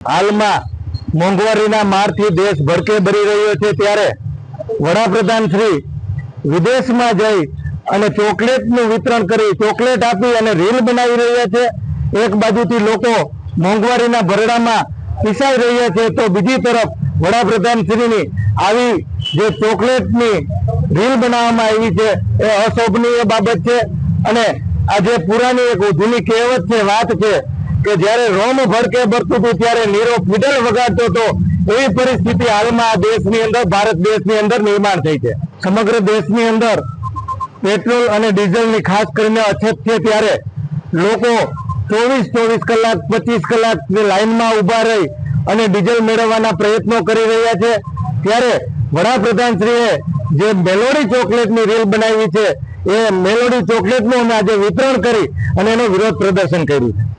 હાલમાં મોંઘવારીના મારથી દેશ ભડકે ભરી રહ્યો છે ત્યારે વડાપ્રધાન શ્રી વિદેશમાં જઈ અને ચોકલેટનું વિતરણ કરી ચોકલેટ આપી અને રીલ બનાવી રહ્યા છે। એક બાજુથી લોકો મોંઘવારીના ભરડામાં પીસાઈ રહ્યા છે તો બીજી તરફ વડાપ્રધાન શ્રીની આવી જે ચોકલેટની રીલ બનાવવામાં આવી છે એ અશોભનીય બાબત છે। અને આજે પુરાની એક જૂની કહેવત છે, વાત છે કે જ્યારે રોમ ભડકે ભરતું હતું ત્યારે નીરો ફિડલ વગાડતો હતો, એવી પરિસ્થિતિ હાલમાં દેશની અંદર, ભારત દેશની અંદર નિર્માણ થઈ છે। સમગ્ર દેશની અંદર પેટ્રોલ અને ડીઝલની ખાસ કરીને અછત છે ત્યારે લોકો 24 કલાક 25 કલાકની લાઈનમાં ઊભા રહી અને ડીઝલ મેળવવાના પ્રયત્નો કરી રહ્યા છે। ત્યારે વડાપ્રધાનશ્રીએ જે મેલોડી ચોકલેટની રીલ બનાવી છે એ મેલોડી ચોકલેટનું અમે આજે વિતરણ કરી અને એનું વિરોધ પ્રદર્શન કર્યું છે।